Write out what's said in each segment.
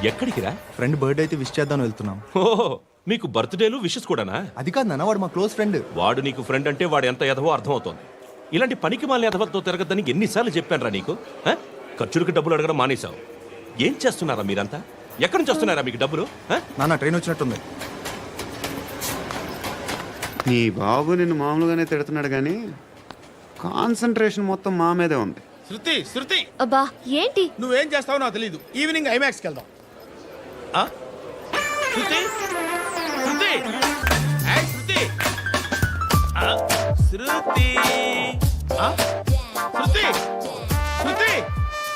ఎక్కడికి రా? Friend birthday అయితే విష్ చేద్దాం వెళ్తున్నాం. ఓహో, మీకు బర్త్డేలు విషెస్ కూడానా? అది కాదు నాన్న, వాడు మా క్లోజ్ ఫ్రెండ్. వాడు నీకు ఫ్రెండ్ అంటే వాడు ఎంత ఎదవో అర్థమవుతోంది. ఇలాంటి పనికి మాలిన ఎదవతో తిరగద్దని ఎన్నిసార్లు చెప్పానురా నీకు? ఖర్చులకు డబ్బులు అడగడం మానేశావు. ఏం చేస్తున్నారా మీరంతా? ఎక్కడి నుంచి వస్తున్నారా మీకు డబ్బులు? నాన్న ట్రైన్ వచ్చినట్టుంది. నీ బాబు నిన్ను మామూలుగానే తిడుతున్నాడు కానీ కాన్సన్ట్రేషన్ మొత్తం మా మీదే ఉంది. శృతి శృతి, అబ్బా ఏంటి? నువ్వేం చేస్తావో నాకు తెలీదు. ఈవినింగ్ ఐమాక్స్కి వెళ్దాం. శృతి శృతి ఏయ్ శృతి శృతి శృతి శృతి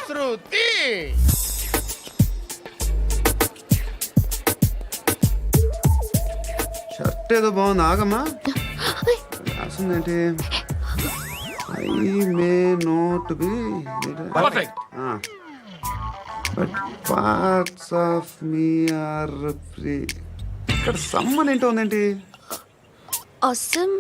శృతి షర్ట్ ఏదో బాగుంది, ఆగమ్మా. రాసిందేంటి? I may not be perfect. But parts of me are free. ఇక్కడ సమ్మన్ ఏంటో ఉందేంటి? అసమ్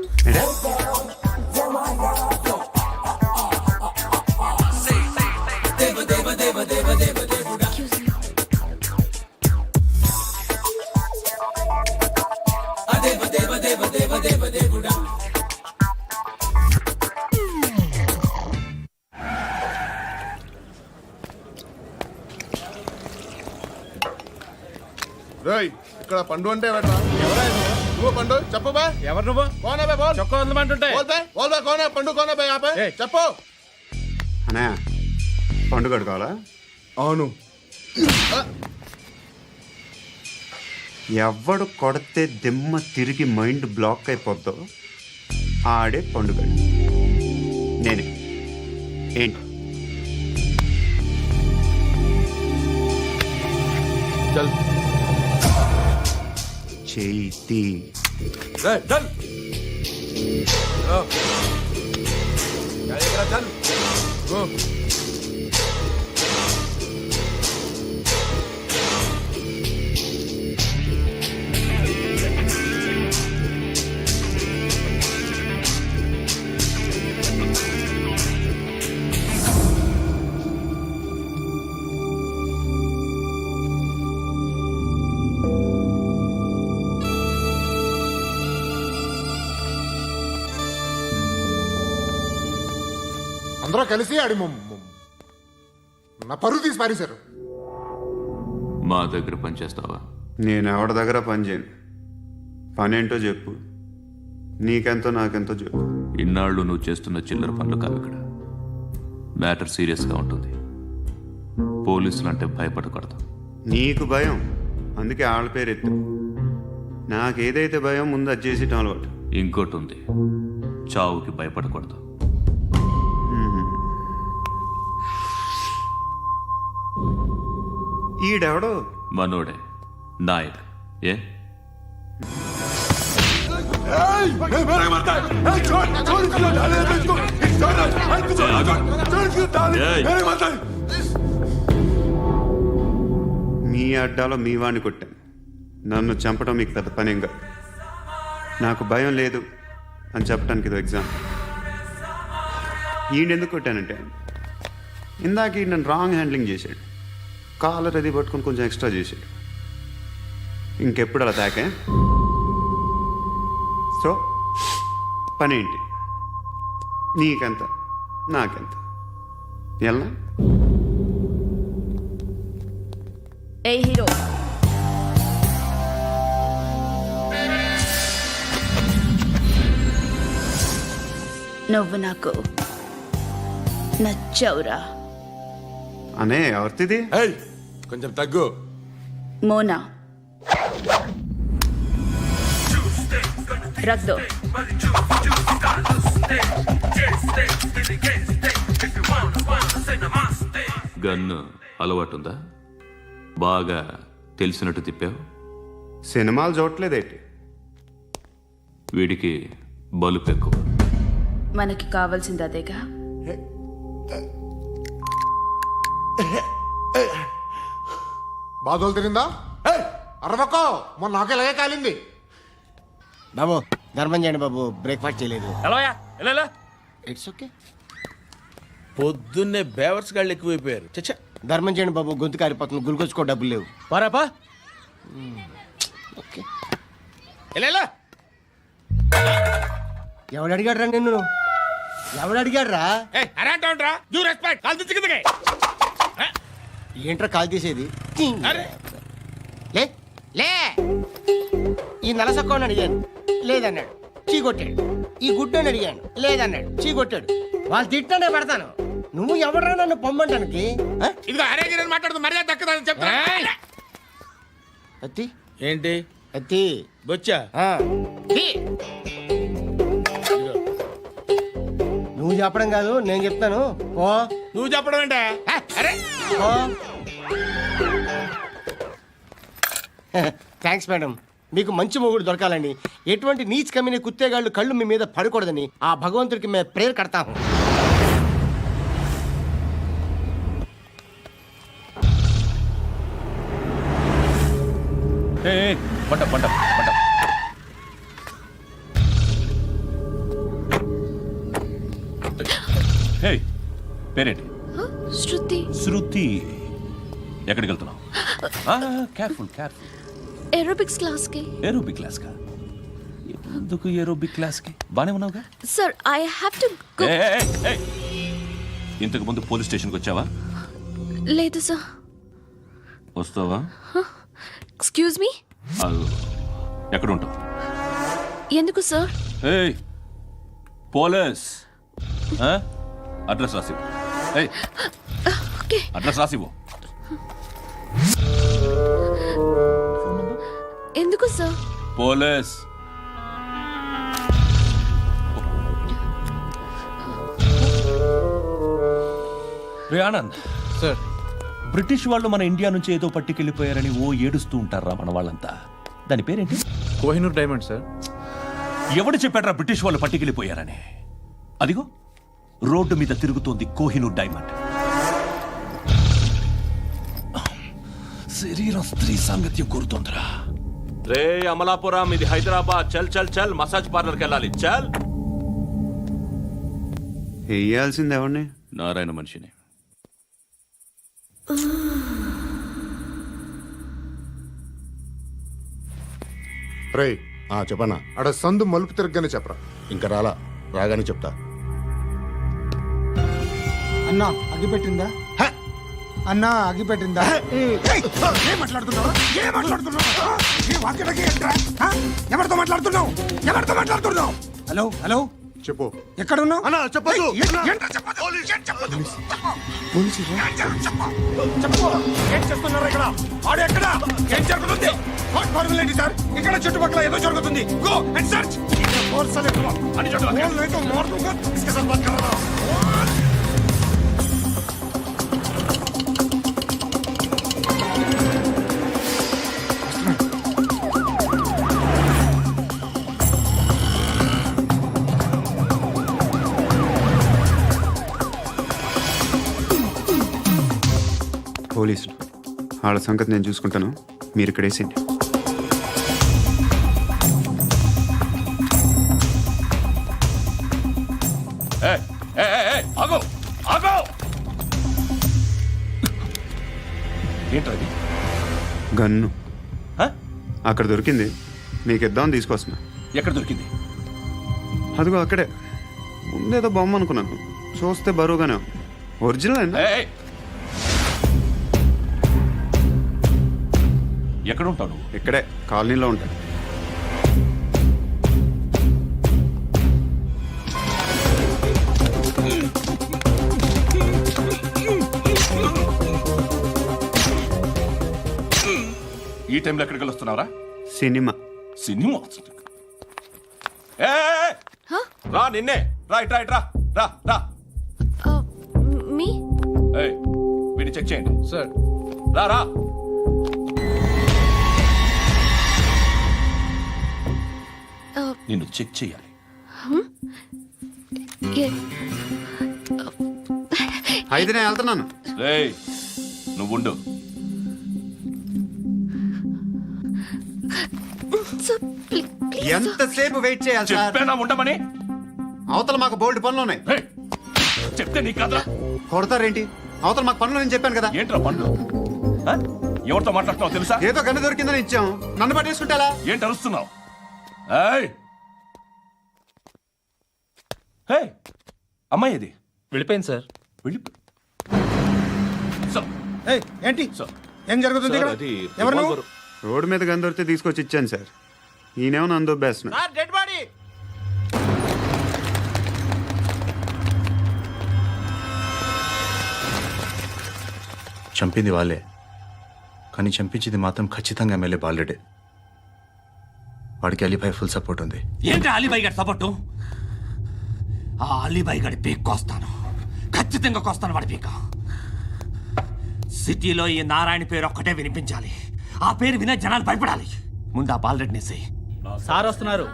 రేయ్, ఇక్కడ పండు అంటే ఎవరా? నువ్వు పండు చెప్పు బా. ఎవరు నువ్వు? కోనా బే బోల్. చొక్కా వదలమంటుంటే బోల్ బే కోనా పండు కోనా బే ఆపే చెప్పు. అనే పండు కట్టుకోవాలా? అవును. ఎవడు కొడితే దిమ్మ తిరిగి మైండ్ బ్లాక్ అయిపోద్దో ఆడే పండుగ. నేనే. ఏంటి? చల్ చేతి రే చల్. చల్ గో. అందరూ కలిసి ఆడి నా పరువు తీసి పారేశారు. మా దగ్గర పనిచేస్తావా? నేను ఎవరి దగ్గర పని చేయను. పనేంటో చెప్పు. నీకెంతో నాకెంతో చెప్పు. ఇన్నాళ్ళు నువ్వు చేస్తున్న చిల్లర పనులు కావు ఇక్కడ. మ్యాటర్ సీరియస్గా ఉంటుంది. పోలీసులు అంటే భయపడకూడదు. నీకు భయం, అందుకే ఆళ్ళ పేరు ఎత్తు. నాకేదైతే భయం ముందు అది చేసేటం అలవాటు. ఇంకోటి ఉంది, చావుకి భయపడకూడదు. ఈడెవడో మనోడే నాయక్. ఏ మీ అడ్డాలో మీ వాణ్ణి కొట్టాను. నన్ను చంపడం మీకు పెద్ద పనేం కాదు. నాకు భయం లేదు అని చెప్పడానికి ఇది ఎగ్జాంపుల్. ఈయనెందుకు కొట్టానంటే ఇందాక ఈ నన్ను రాంగ్ హ్యాండ్లింగ్ చేశాడు. కాలర్ అది పట్టుకొని కొంచెం ఎక్స్ట్రా చేశాడు. ఇంకెప్పుడు అలా తాకే. సో పనేంటి? నీకెంత నాకెంత ఎలా? ఏ హీరో, నువ్వు నాకు నచ్చవురా. అనే ఎవరిది? కొంచెం తగ్గు. మోనా రక్ దో. గన్ను అలవాటుందా? బాగా తెలిసినట్టు తిప్పావు. సినిమాలు చూడట్లేదేంటి? వీడికి బలుపు ఎక్కువ. మనకి కావాల్సింది అదేగా. బాధలు తిరిందా? అరవకో, మొన్న నాకు ఇలాగే కాలింది. బాబు ధర్మం చేయండి బాబు, బ్రేక్ఫాస్ట్ చేయలేదు. ఎలా ఇట్స్ ఓకే. పొద్దున్నే బేవర్స్ గాళ్ళు ఎక్కువైపోయారు. చచ్చా, ధర్మం చేయండి బాబు, గొంతు కారిపోతుంది, గురికొచ్చుకో డబ్బులు లేవు. పారాపా ఓకే. ఎలా ఎవడు అడిగాడు రా నిన్ను? ఎవడు అడిగాడు రా? అరే అంటావుంట్రా డ్యూ రెస్పెక్ట్ కాల్ తెచ్చి కిందకి ఏంట్రా కాల్ తీసేది? అరే లే లే. ఈ నలసక్కని అడిగాను, లేదన్నాడు, చీ కొట్టాడు. ఈ గుడ్డని అడిగాను, లేదన్నాడు, చీ కొట్టాడు. వాళ్ళు తిట్టానే పడతాను. నువ్వు ఎవడరా నన్ను పొమ్మంటానికి? ఆ? ఇదిగో అరే గిరని మాట్లాడుతూ మర్యాద దక్కదని చెప్తా అత్తి ఏంటి అత్తి. బొచ్చా ఆ. తీ. నువ్వు చెప్పడం కాదు, నేను చెప్తాను. ఓ నువ్వు చెప్పడం ఏంటే అరే ఓ. Thanks madam. మీకు మంచి మొగుడు దొరకాలని, ఎటువంటి నీచ్ కమ్మిన కుత్తేగాళ్ళు కళ్ళు మీ మీద పడకూడదని ఆ భగవంతుడికి మేము ప్రేయర్ కడతాము. పంట పంట పంట. హే, పేరేంటి? శృతి. శృతి. ఎక్కడికి వెళ్తున్నావు? Careful careful. ఏరోబిక్స్ క్లాస్ కి. ఏరోబిక్ క్లాస్ కా? ఎందుకు ఏరోబిక్ క్లాస్ కి? బానే ఉన్నావుగా? Sir I have to go. ఇంతకు ముందు పోలీస్ స్టేషన్కి వచ్చావా? లేదు సార్. వస్తావా? Excuse me. ఎక్కడ ఉంటావు? ఎందుకు సార్? ఏయ్, పోలీస్. అడ్రస్ రాసివ్వు. ఏయ్, ఓకే. అడ్రస్ రాసివ్వు. ఎందుకు సార్? పోలీస్. రే ఆనంద్ సార్. బ్రిటిష్ వాళ్ళు మన ఇండియా నుంచి ఏదో పట్టుకెళ్ళిపోయారని ఓ ఏడుస్తూ ఉంటారా మన వాళ్ళంతా? దాని పేరేంటి? Kohinoor diamond sir. ఎవడు చెప్పాడ్రా బ్రిటిష్ వాళ్ళు పట్టుకెళ్ళిపోయారని? అదిగో రోడ్డు మీద తిరుగుతోంది కోహినూర్ డైమండ్. శరీరం స్త్రీ సాంగత్యం కోరుతోందిరా. రే అమలాపురం, ఇది హైదరాబాద్. చల్ చల్ చల్, మసాజ్ పార్లర్కి వెళ్ళాలి. చల్. వేయాల్సింది ఎవరిని? నారాయణ మనిషిని. రే చెప్పన్నా అడ సందు మలుపు తిరగగానే చెప్పరా. ఇంకా రాగానే చెప్తా. అన్నా అగ్గిపెట్టిందా? అన్నా అగ్గిపెట్టిందా? ఏం మాట్లాడుతున్నావు? ఏం మాట్లాడుతున్నావు? ఈ వాక్యలకి ఏంట్రా? ఎవరితో మాట్లాడుతున్నావు? ఎవరితో మాట్లాడుతున్నావు? హలో హలో, చెప్పు. ఎక్కడ ఉన్నావు? అన్నా చెప్పదు. ఏంట్రా చెప్పదు? ఏం చెప్పదు? చెప్పు. ఏం చేస్తున్నారు ఇక్కడ? ఆడు ఎక్కడ? ఏం జరుగుతుంది? వాట్ ఫార్మల్ ఏంటి సార్? ఇక్కడ చుట్టుపక్కల ఏదో జరుగుతుంది. Go and search. అని పోలీసులు వాళ్ళ సంగతి నేను చూసుకుంటాను, మీరు ఇక్కడ వేసేయండి. ఆగో ఆగో. ఏంటది? గన్ను అక్కడ దొరికింది, మీకు ఇద్దామని తీసుకొస్తున్నా. ఎక్కడ దొరికింది? అదిగో అక్కడే. ముందేదో బొమ్మ అనుకున్నాను, చూస్తే బరువుగానే ఉంది. ఒరిజినల్ అండి. ఎక్కడ ఉంటావు నువ్వు? ఇక్కడే కాలనీలో ఉంటాడు. ఈ టైంలో ఎక్కడికి వస్తున్నావురా? సినిమా. సినిమా? రా, నిన్నే. రైట్ రైట్ రా రా రా. మీ. వీడిని చెక్ చేయండి సార్. రా రా. నిన్ను చెక్ చేయాలి. అయితే నేను వెళ్తున్నాను. రేయ్, నువ్వుండు. ఎంతసేపు వెయిట్ చేయాలి సార్? చెప్పేనా ఉండమని? అవతల మాకు బోల్డ్ పనులు ఉన్నాయి. చెప్తే నీకు కదా. కొడతారేంటి? అవతల మాకు పనులు నేను చెప్పాను కదా. ఏంట్రా పండు ఆ? ఎవరితో మాట్లాడుతున్నావు తెలుసా? ఏదో గన్ను దొరికిందని ఇచ్చాం, నన్ను పట్టేసుకుంటా. ఏంటి అరుస్తున్నావు? ఏయ్! ఏయ్! అమ్మాయి ఇది వెళ్ళిపోయింది సార్. వెళ్ళి సార్, ఏంటి సార్, ఏం జరుగుతుంది సార్, ఇక్కడ? అది ఎవరు నువ్వు? రివాల్వర్. రోడ్డు మీద గన్ను దొరికితే తీసుకొచ్చి ఇచ్చాను సార్. ఈయనేమో నన్ను దొబ్బేస్తున్నా. Dead body. చంపింది వాళ్ళే, కానీ చంపించింది మాత్రం ఖచ్చితంగా ఎమ్మెల్యే బాలుడే. వాడికి అలీభాయ్ ఫుల్ సపోర్ట్ ఉంది. ఏంటి అలీబాయి గారి సపోర్టు? ఆ అలీబాయి గారి పీక్ కోస్తాను, ఖచ్చితంగా కోస్తాను వాడి పీక. సిటీలో ఈ నారాయణ పేరు ఒక్కటే వినిపించాలి. ఆ పేరు వినే జనాలు భయపడాలి. ముందు ఆ బాలరెడ్డి నేసి. సార్ వస్తున్నారు.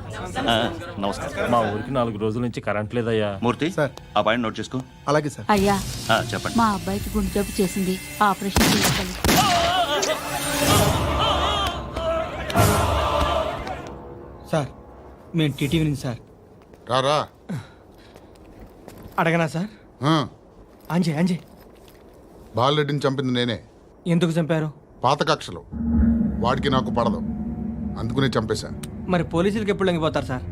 నమస్కారం. మా ఊరికి 4 రోజుల నుంచి కరెంట్ లేదయ్యా. మూర్తి సార్. ఆ పాయింట్ నోట్ చేసుకో. అలాగే సార్. అయ్యా, చెప్పండి. మా అబ్బాయికి గుండె జబ్బు చేసింది, ఆపరేషన్ చేయాలి. సార్ మేము టీటీవీ నుంచి సార్. రారా. అడగనా సార్? ఆ, అంజే బాలరెడ్డిని చంపింది నేనే. ఎందుకు చంపారు? పాత కక్షలు. వాడికి నాకు పడదు, అందుకునే చంపేశా. మరి పోలీసులకి ఎప్పుడు లొంగిపోతారు సార్?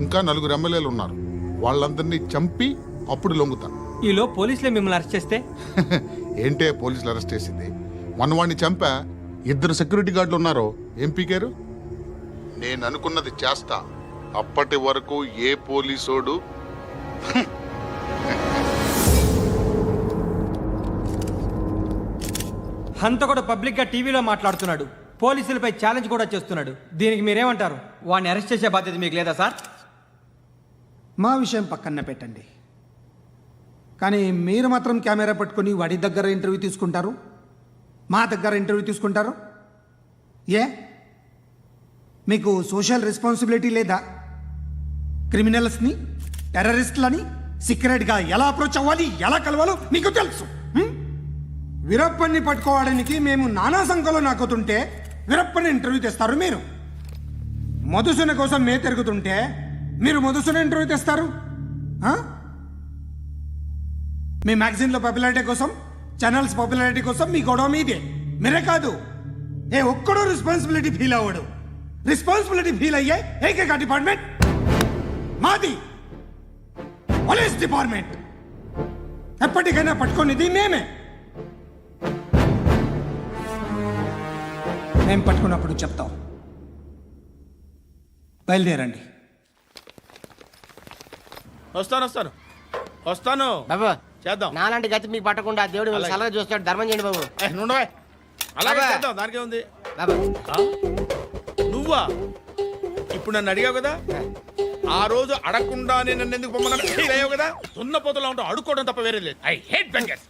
ఇంకా 4 ఎమ్మెల్యేలు ఉన్నారు, వాళ్ళందరినీ చంపి అప్పుడు లొంగుతా. ఈలో పోలీసులే మిమ్మల్ని అరెస్ట్ చేస్తే? ఏంటే పోలీసులు అరెస్ట్ చేసింది? మొన్న వాడిని చంపా, 2 సెక్యూరిటీ గార్డులు ఉన్నారు, ఏం పీకారు? నేను అనుకున్నది చేస్తా, అప్పటి వరకు ఏ పోలీసోడు హంతకుడు పబ్లిక్ గా టీవీలో మాట్లాడుతున్నాడు, పోలీసులపై ఛాలెంజ్ కూడా చేస్తున్నాడు. దీనికి మీరేమంటారు? వాడిని అరెస్ట్ చేసే బాధ్యత మీకు లేదా సార్? మా విషయం పక్కన పెట్టండి, కానీ మీరు మాత్రం కెమెరా పట్టుకొని వాడి దగ్గర ఇంటర్వ్యూ తీసుకుంటారు, మా దగ్గర ఇంటర్వ్యూ తీసుకుంటారు. ఏ మీకు సోషల్ రెస్పాన్సిబిలిటీ లేదా? క్రిమినల్స్ని, టెర్రరిస్టులని సీక్రెట్గా ఎలా అప్రోచ్ అవ్వాలి, ఎలా కలవాలో మీకు తెలుసు. వీరప్పన్ని పట్టుకోవడానికి మేము నానా సంఖ్యలో నాకుతుంటే వీరప్పని ఇంటర్వ్యూ తెస్తారు మీరు. మధుసూన కోసం మే తిరుగుతుంటే మీరు మధుసూన ఇంటర్వ్యూ తెస్తారు. మీ మ్యాగజైన్లో పాపులారిటీ కోసం, ఛానల్స్ పాపులారిటీ కోసం మీ గొడవ మీదే. మీరే కాదు, ఏ ఒక్కడో రెస్పాన్సిబిలిటీ ఫీల్ అవ్వడు. రెస్పాన్సిబిలిటీ ఫీల్ అయ్యే ఏకైక డిపార్ట్మెంట్ మాది, పోలీస్ డిపార్ట్మెంట్. ఎప్పటికైనా పట్టుకునేది మేమే. మేము పట్టుకున్నప్పుడు చెప్తాం. బయలుదేరండి. వస్తాను బాబు చేద్దాం. నాలాంటి గతి మీకు పట్టకుండా దేవుడు మిమ్మల్ని సలహా చూస్తాడు. ధర్మం చేయండి బాబు. నుండవే అలాగే బాబా. చేద్దాం, దానికే ఉంది. బాబు నువ్వా ఇప్పుడు నన్ను అడిగావు కదా, ఆ రోజు అడగకుండా నేను నన్ను ఎందుకు పొమ్మన్నా ఫీల్ అయ్యావు కదా. సున్న పోతలో ఉంటావు, అడుక్కోవడం తప్ప వేరే లేదు. I hate bangers.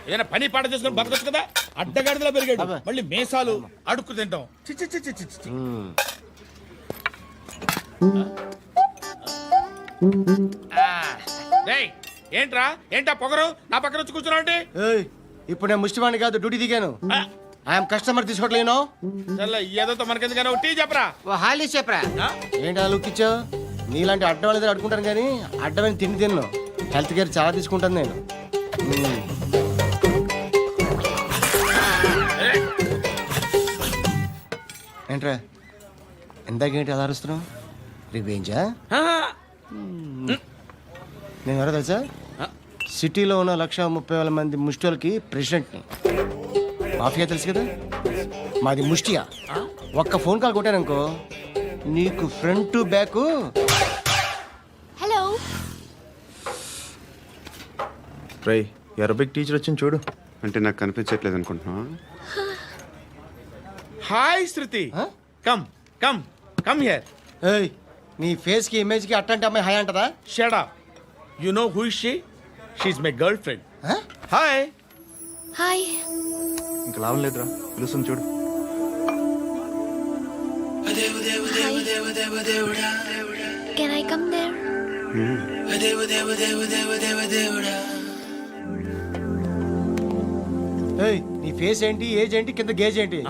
ఏదైనా పని పాట చేసుకుని బతకొచ్చు కదా. అడ్డగాడిదలా పెరిగాడు, మళ్ళీ మేసాలు అడుక్కు తింటాం. చి చి చి చి చి చి. డేయ్, ఏంట్రా ఏంటా పొగరు నా పక్కన వచ్చి కూర్చున్నావు అంటే? ఇప్పుడు నేను ముష్టివాణి కాదు, డ్యూటీ దిగాను. ఐఎమ్ కస్టమర్ తీసుకోవట్లేను. ఏదో మనకెందుకైనా టీ చెప్పరా. ఓ హాలీస్ చెప్పరా. ఏంటి లుక్ ఇచ్చావు? నీలాంటి అడ్డం వాళ్ళ దగ్గర అడుకుంటాను, కానీ అడ్డమైన తిండి తిన్ను. హెల్త్ కేర్ చాలా తీసుకుంటాను నేను. ఏంట్రా ఇందాకేంటి అలా అరుస్తున్నావు? రివేంజా? నేను ఎవరో తెలుసా? సిటీలో ఉన్న 130,000 మంది ముష్టిలకి ప్రెసిడెంట్ని. మాఫియా తెలుసు కదా, మాది ముష్టియా. ఒక్క ఫోన్ కాల్ కొట్టాననుకో, నీకు ఫ్రంట్ టు బ్యాక్. హలో, రై అరబిక్ టీచర్ వచ్చింది చూడు. అంటే నాకు కనిపించట్లేదు అనుకుంటున్నా. Hi Shruti, come come come here. ఏయ్, నీ ఫేస్ కి ఇమేజ్ కి అట్టంటే అమ్మాయి హాయ్ అంటదా? Shut up. You know who is she? She is my girlfriend. Hi. Hi. ఇంకా లాభం లేదురా, పిలుస్తుంది చూడు. Can I come there? ఏయ్, నీ ఫేస్ ఏంటి, ఏజ్ ఏంటి, కింద గేజ్ ఏంటి?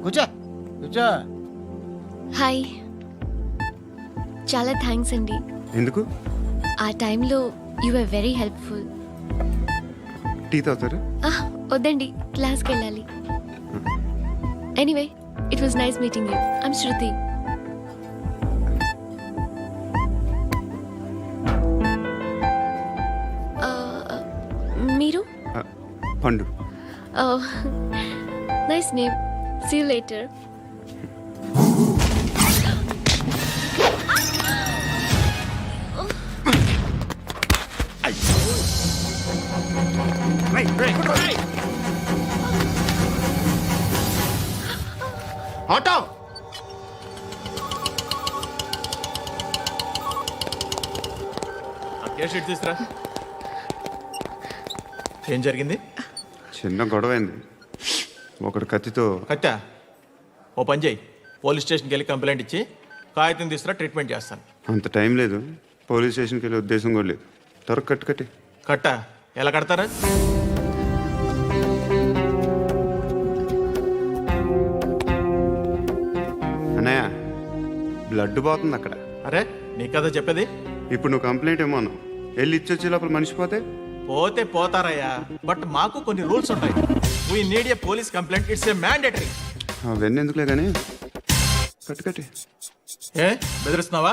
కూర్చో కూర్చో. హాయ్, చాలా థ్యాంక్స్ అండి. ఎందుకు? ఆ టైంలో you are very helpful. Tea తాగుతారా? వద్దండి, క్లాస్కి వెళ్ళాలి. Anyway, it was nice meeting you. I'm Shruti. మీరు? Pandu. Nice name. See you later. Auto. తీసురా. ఏం జరిగింది? చిన్న గొడవ అయింది. ఒకడు కత్తితో. కట్టా? ఓ పని చేయి, పోలీస్ స్టేషన్కి వెళ్ళి కంప్లైంట్ ఇచ్చి కాగితం తీసుకురా, ట్రీట్మెంట్ చేస్తాను. అంత టైం లేదు. పోలీస్ స్టేషన్కి వెళ్ళే ఉద్దేశం కూడా లేదు. త్వరగా కట్టి. కట్టా? ఎలా కడతారా? అన్నయ్య, బ్లడ్ పోతుంది అక్కడ. అరే నీ కదా చెప్పేది. ఇప్పుడు నువ్వు కంప్లైంట్ ఏమో అన్నావు. వెళ్ళి ఇచ్చొచ్చే లోపల మనిషి పోతే పోతే పోతారయ్యా, బట్ మాకు కొన్ని రూల్స్ ఉంటాయి. We need a police complaint. It's a mandatory. అవన్నీ ఎందుకులే కానీ కట్టి. ఏ బెదిరిస్తున్నావా?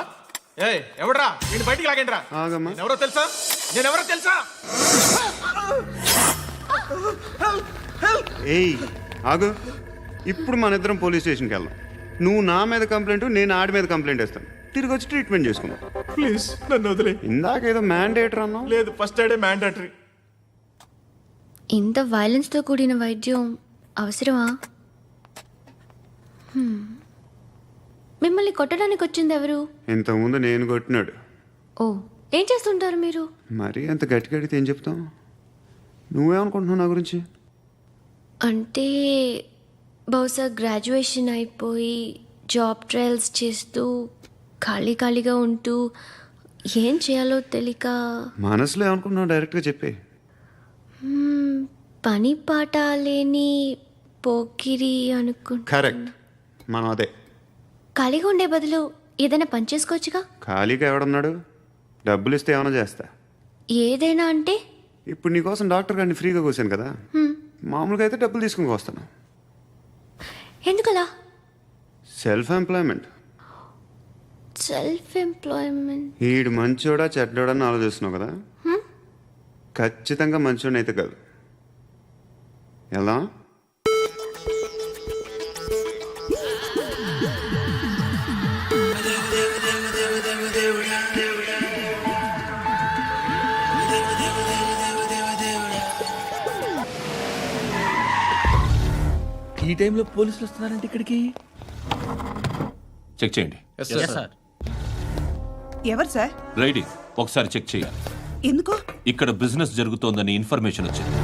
ఏ ఎవడ్రా? నేను బయటికి లాగండిరా. ఆగమ్మా. ఎవరో తెలుసా? నేనెవరో తెలుసా? ఏయ్ ఆగు. ఇప్పుడు మన ఇద్దరం పోలీస్ స్టేషన్కి వెళ్దాం. నువ్వు నా మీద కంప్లైంట్, నేను ఆడి మీద కంప్లైంట్ వేస్తాను. తిరిగి వచ్చి ట్రీట్మెంట్ చేసుకుందాం. ప్లీజ్ నన్ను వదిలే. ఇందాక ఏదో మ్యాండేటర్ అన్నావు. లేదు, ఫస్ట్ ఎయిడే మ్యాండేటరీ. ఇంత వైలెన్స్తో కూడిన వైద్యం అవసరమా? మిమ్మల్ని కొట్టడానికి వచ్చింది ఎవరు? ఇంతకుముందు నేను కొట్టినాడు. ఓ, ఏం చేస్తుంటారు మీరు? మరీ అంత గట్టి అడిగితే ఏం చెప్తావు? నువ్వేమనుకుంటున్నావు నా గురించి? అంటే బహుశా గ్రాడ్యుయేషన్ అయిపోయి జాబ్ ట్రయల్స్ చేస్తూ ఖాళీగా ఉంటూ ఏం చేయాలో తెలియక. మనసులో ఏమనుకుంటున్నావు డైరెక్ట్గా చెప్పే. పని పాట లేని పోకిరి అనుకుంటా. కరెక్ట్, మనం అదే. ఖాళీగా ఉండే బదులు ఏదైనా పని చేసుకోవచ్చుగా. ఖాళీగా ఎవడున్నాడు? డబ్బులు ఇస్తే ఏమైనా చేస్తా. ఏదైనా అంటే? ఇప్పుడు నీకోసం డాక్టర్ గారిని ఫ్రీగా కూర్చాను కదా. మామూలుగా అయితే డబ్బులు తీసుకుని వస్తాను. ఎందుకలా? Self employment. ఈడు మంచోడా చెడ్డోడా అని ఆలోచిస్తున్నావు కదా. ఖచ్చితంగా మంచోడని అయితే కాదు. ఎలా? ఈ టైంలో పోలీసులు వస్తున్నారంటే ఇక్కడికి. చెక్ చేయండి. ఎవరు సార్? రైడింగ్ ఒకసారి చెక్ చేయాలి. ఎందుకు? ఇక్కడ బిజినెస్ జరుగుతోందని ఇన్ఫర్మేషన్ వచ్చింది.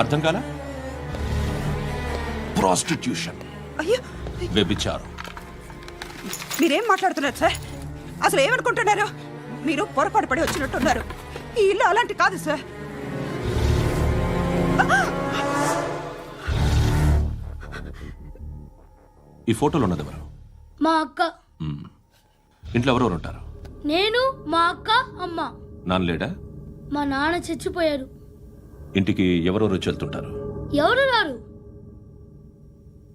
అర్థం కాలా? ప్రాస్టిట్యూషన్, అయ్యో, వ్యభిచారం. మీరేం మాట్లాడుతున్నారు సార్? అసలు ఏమనుకుంటున్నారు? మీరు పొరపాటు పడి వచ్చినట్టున్నారు. ఈ ఇల్లు అలాంటి కాదు సార్. ఈ ఫోటోలో ఉన్నది ఎవరు? మా అక్క. ఇంట్లో ఎవరెవరు ఉంటారు? నేను, మా అక్క, అమ్మ. నాన్న లేడా? మా నాన్న చచ్చిపోయారు. ఇంటికి ఎవరెవరు వచ్చి వెళ్తుంటారు? ఎవరు రారు.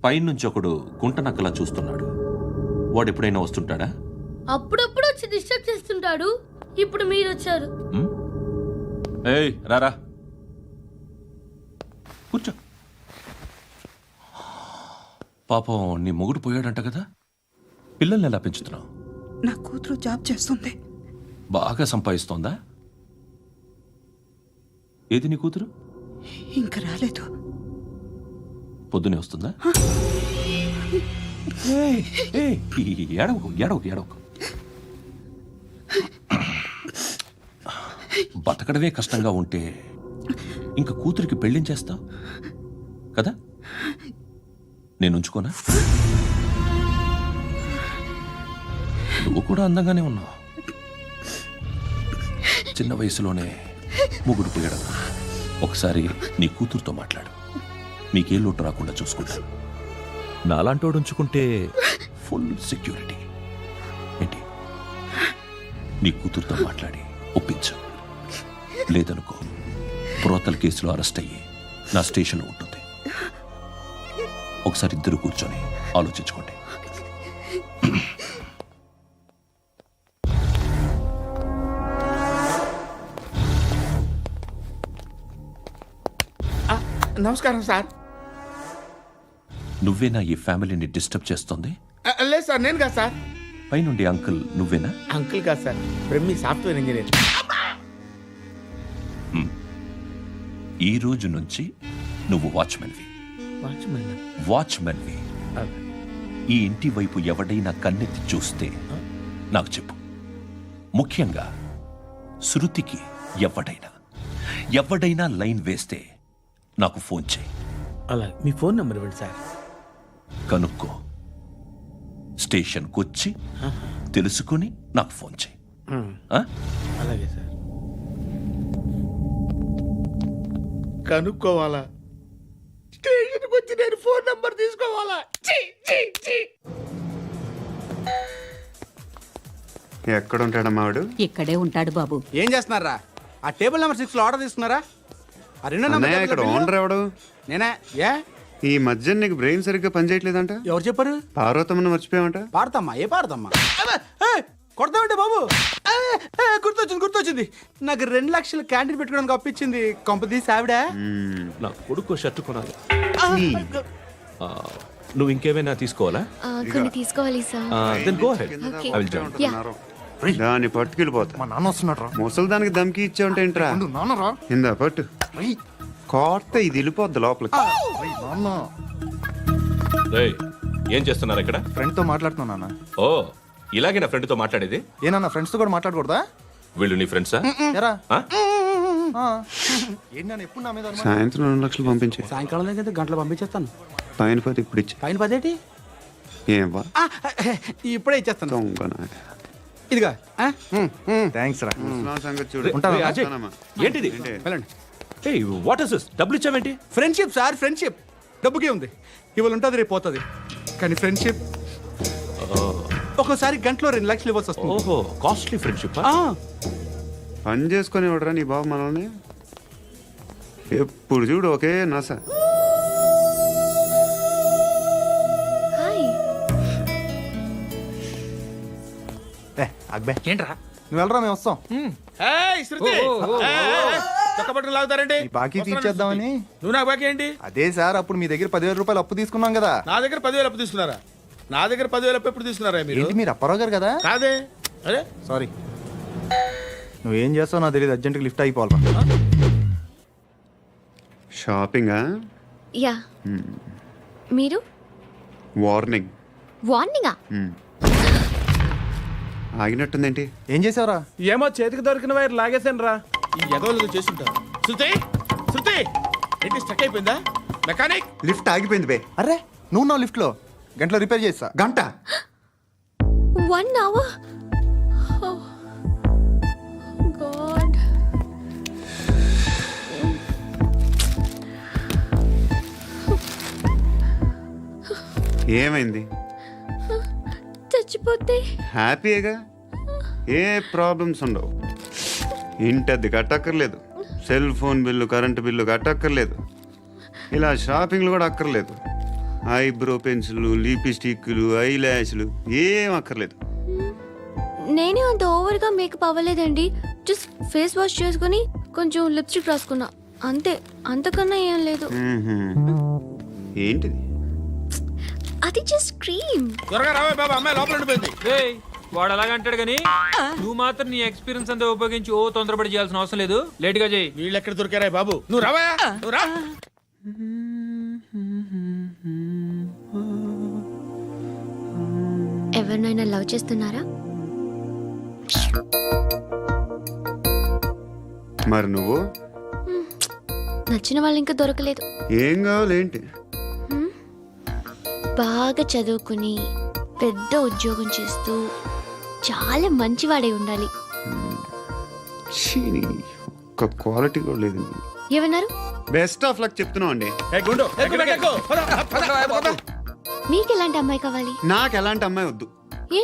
పైనుంచి ఒకడు గుంట నక్కలా చూస్తున్నాడు. వాడు ఎప్పుడైనా వస్తుంటాడా? అప్పుడప్పుడు వచ్చి డిస్టర్బ్ చేస్తుంటాడు. ఇప్పుడు మీరు వచ్చారు. ఏయ్ రారా, కూర్చో. పాపం నీ మొగుడు పోయాడంట కదా, పిల్లల్ని ఎలా పెంచుతున్నావు? నా కూతురు జాబ్ చేస్తుంది. బాగా సంపాదిస్తోందా? ఏది నీ కూతురు? ఇంకా రాలేదు. పొద్దునే వస్తుందా? ఏడవకు. బతకడమే కష్టంగా ఉంటే ఇంకా కూతురికి పెళ్ళించేస్తావు కదా? నేను ఉంచుకోనా? నువ్వు కూడా అందంగానే ఉన్నావు. చిన్న వయసులోనే ముగ్గురు పోయడం. ఒకసారి నీ కూతురుతో మాట్లాడు. మీకే లోటు రాకుండా చూసుకుంటాను. నాలాంటోడు ఉంచుకుంటే ఫుల్ సెక్యూరిటీ. ఏంటి నీ కూతురుతో మాట్లాడి ఒప్పించు. లేదనుకో ప్రోతల కేసులో అరెస్ట్ అయ్యి నా స్టేషన్లో ఉంటుంది. ఒకసారి ఇద్దరు కూర్చొని ఆలోచించుకోండి. నమస్కారం సార్. నువ్వేనా ఈ ఫ్యామిలీని డిస్టర్బ్ చేస్తుంది? లేదు సార్, నేను కాదు సార్. పైనుండి అంకుల్ నువ్వేనా? అంకుల్ కాదు సార్, బ్రహ్మి సాఫ్ట్వేర్ ఇంజనీర్. ఈ రోజు నుంచి నువ్వు వాచ్మెన్వి. వాచ్మెన్వి. ఈ ఇంటి వైపు ఎవడైనా కన్నెత్తి చూస్తే నాకు చెప్పు. ముఖ్యంగా శృతికి ఎవడైనా లైన్ వేస్తే నాకు ఫోన్ చేయి. అలా మీ ఫోన్ నెంబర్ ఇవ్వండి సార్. కనుక్కో, స్టేషన్కి వచ్చి తెలుసుకుని నాకు ఫోన్ చేయి. ఆ? అలాగే సార్. కనుక్కోవాలా? స్టేషన్కి వచ్చి నేను ఫోన్ నెంబర్ తీసుకోవాలా? ఛీ, ఛీ, ఛీ. ఎక్కడ ఉంటాడమ్మా వాడు? ఇక్కడే ఉంటాడు బాబు. ఏం చేస్తున్నారా? ఆ టేబుల్ నెంబర్ 6 లో ఆర్డర్ తీసుకున్నారా? ఆ రెండో అన్నయ్య, నెంబర్ ఇక్కడ ఓనర్ ఎవడు? నేనే. ఏ ఈ మధ్య నీకు బ్రెయిన్ సరిగ్గా పనిచేయట్లేదంట. ఎవరు చెప్పారు? పార్వతమ్మను మర్చిపోయామంట. పాడతామ్మా? ఏ పాడతామ్మా? కొడతామంటే బాబు. గుర్తొచ్చింది. నాకు 2 లక్షలు క్యాంటీన్ పెట్టుకోవడానికి అప్పించింది కొంపదీసి ఆవిడ. నా కొడుకు షర్ట్ కొనాలి. నువ్వు ఇంకేమైనా తీసుకోవాలా? కొన్ని తీసుకోవాలి sir. Then go ahead. Okay. I will join. దాన్ని పట్టుకెళ్ళిపోతా. మా నాన్న వస్తున్నాడు రా. ముసలి దానికి దమ్కి ఇచ్చావంటే ఏంట్రా? నాన్న రా. ఇందా పట్టు. కోర్త ఇది వెళ్ళిపోద్ది లోపలికి. నాన్న రేయ్, ఏం చేస్తున్నారు ఇక్కడ? ఫ్రెండ్ తో మాట్లాడుతున్నా నాన్న. ఓ, ఇలాగే నా ఫ్రెండ్తో మాట్లాడేది? ఏనా ఫ్రెండ్స్ తో కూడా మాట్లాడకూడదా? వీళ్ళు నీ ఫ్రెండ్సా? ఎరా ఆ? ఏంటి నాన్న ఎప్పుడు నా మీద అనుమానం? సాయంత్రం 2 లక్షలు పంపించే. సాయంకాలం దగ్గర గంటలు పంపించేస్తాను. పైన 10 ఇప్పుడు ఇచ్చే. పైన 10 ఏంటి? ఏం వా ఇప్పుడే ఇచ్చేస్తాను. దొంగనా. ఇదిగా థ్యాంక్స్ రా. ముసలాం సంగతి చూడు. రేయ్, అజయ్, ఏంటిది? వెళ్ళండి. ఏయ్, వాట్ ఇస్ దిస్? డబ్బులు ఇచ్చావేంటి? Friendship sir, friendship. డబ్బుకే ఉంది. ఇవాళ ఉంటుంది, రేపు పోతుంది. కానీ ఫ్రెండ్షిప్ ఒక్కోసారి గంటలో 2 లక్షలు ఇవ్వాల్సి వస్తుంది. ఓహో, కాస్ట్లీ ఫ్రెండ్షిప్. పని చేసుకొని ఇవ్వడరా నీ బాబు మనల్ని? ఎప్పుడు చూడు ఒకే నస. హాయ్. అక్బే ఏంట్రా? నువ్వు వెళ్ళరా, మేము వస్తాం. ఏయ్, శృతి. చక్కబట్టలు లాగుతారండి. ఈ బాకీ తీర్చేద్దామని. నువ్వు నాకు బాకీ ఏంటి? అదే సార్, అప్పుడు మీ దగ్గర 10,000 రూపాయలు అప్పు తీసుకున్నాం కదా. నా దగ్గర 10,000 అప్పు తీసుకున్నారా? నా దగ్గర 10,000 అప్పు ఎప్పుడు తీసుకున్నారా మీరు? ఏంటి మీరు అప్పారావు గారు కదా? కాదే. అరే సారీ. నువ్వేం చేస్తావు నాకు తెలియదు, అర్జెంట్గా లిఫ్ట్ అయిపోవాలి. షాపింగా? యా. మీరు? వార్నింగ్. వార్నింగా? ఆగినట్టుందేంటి? ఏం చేసావురా? ఏమో చేతికి దొరికిన వైర్ లాగేసాను రా. ఈ ఎదవలు చేస్తుంటారు. శృతి, శృతి, ఏంటి స్టక్ అయిపోయిందా? మెకానిక్. లిఫ్ట్ ఆగిపోయింది బే. అరే నువ్వు నా లిఫ్ట్లో గంటలో రిపేర్ చేస్తా. గంట? 1 hour? Oh, God. ఏమైంది? చచ్చిపోతే? హ్యాపీగా, ఏ ప్రాబ్లమ్స్ ఉండవు. ఇంటద్ది కట్టక్కర్లేదు, cell phone bill, current bill కట్టక్కర్లేదు, ఇలా షాపింగ్లు కూడా అక్కర్లేదు. ఐబ్రో పెన్సిల్, లిప్స్టిక్లు, ఐ ల్యాష్లు ఏం అక్కర్లేదు. నేనే అంత ఓవర్గా మేకప్ అవ్వలేదండి. జస్ట్ ఫేస్ వాష్ చేసుకుని కొంచెం లిప్స్టిక్ రాసుకున్నా అంతే. అంతకన్నా ఏం లేదు. ఏంటిది? అది జస్ట్ క్రీమ్. త్వరగా రావే బాబా, అమ్మాయి లోపల ఉండిపోయింది. వాడు అలాగంటాడు కానీ నువ్వు మాత్రం నీ ఎక్స్పీరియన్స్ అంతా ఉపయోగించి తొందరపడి చేయాల్సిన అవసరం లేదు. లేట్ గా చేయి. వీళ్ళు ఎక్కడ దొరికారా బాబు? నువ్వు రావా, నువ్వు రా. ఎవరినైనా లవ్ చేస్తున్నారా? మరి నువ్వు? నచ్చిన వాళ్ళు ఇంకా దొరకలేదు. ఏం కావాలి ఏంటి? బాగా చదువుకుని పెద్ద ఉద్యోగం చేస్తూ చాలా మంచివాడే ఉండాలి. ఒక్క క్వాలిటీ కూడా లేదు. ఏమన్నారు? బెస్ట్ ఆఫ్ లక్ చెప్తున్నావు అండి. మీకు ఎలాంటి అమ్మాయి కావాలి? నాకు ఎలాంటి అమ్మాయి వద్దు. ఏ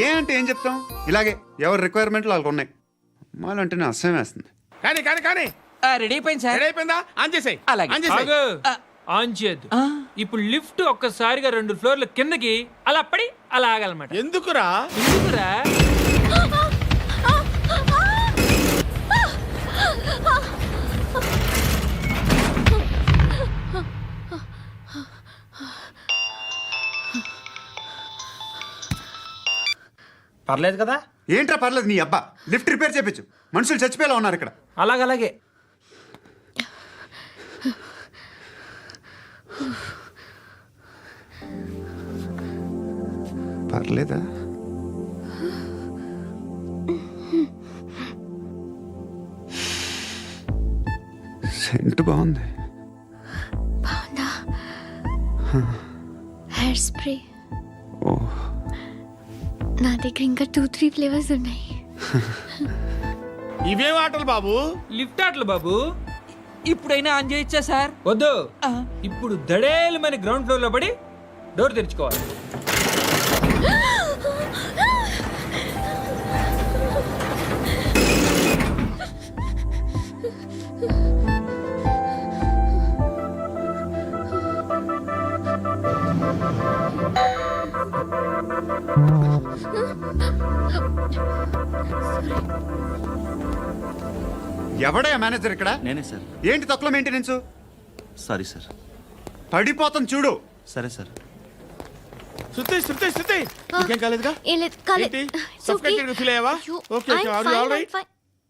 ఏ అంటే ఏం చెప్తాం? ఇలాగే ఎవరి రిక్వైర్మెంట్లు వాళ్ళకు ఉన్నాయి. అమ్మాయిలంటేనే అసహ్యం వేస్తుంది. కానీ కానీ కానీ రెడీ అయిపోయింది సార్. రెడీ అయిపోయిందా? ఆన్ చేసేయ్. అలాగే. ఆన్ చేసేయ్. ఆన్ చేయద్దు. ఇప్పుడు లిఫ్ట్ ఒక్కసారిగా 2 ఫ్లోర్ల కిందకి అలా పడి అలా ఆగాలన్నమాట. ఎందుకురా? ఎందుకురా? పర్లేదు కదా? ఏంట్రా పర్లేదు నీ అబ్బా. లిఫ్ట్ రిపేర్ చేయించు. మనుషులు చచ్చిపోయేలా ఉన్నారు ఇక్కడ. అలాగే. పర్లేదా? సెంట్ బాగుంది. బాగుందా? Hair spray. ఓ నా దగ్గర ఇంకా 2-3 ఫ్లేవర్స్ ఉన్నాయి. ఇవేం ఆటలు బాబు? లిఫ్ట్ ఆటలు బాబు. ఇప్పుడైనా ఆన్ చేయొచ్చా సార్? వద్దు. ఇప్పుడు దడేలమైన గ్రౌండ్ ఫ్లోర్ లో పడి డోర్ తెరుచుకోవాలి. ఎవడయ్యా మేనేజర్ ఇక్కడ? నేనే సార్. ఏంటి తక్కువ మెయింటెనెన్స్? Sorry sir. పడిపోతాం చూడు. సరే సార్. శృతి నీకేం కాలేదుగా? ఏం లేదు, కాలేదు. ఏంటి? Suffocated గా feel అయ్యావా? అయ్యో, Okay, I'm are you fine, all right? I'm fine.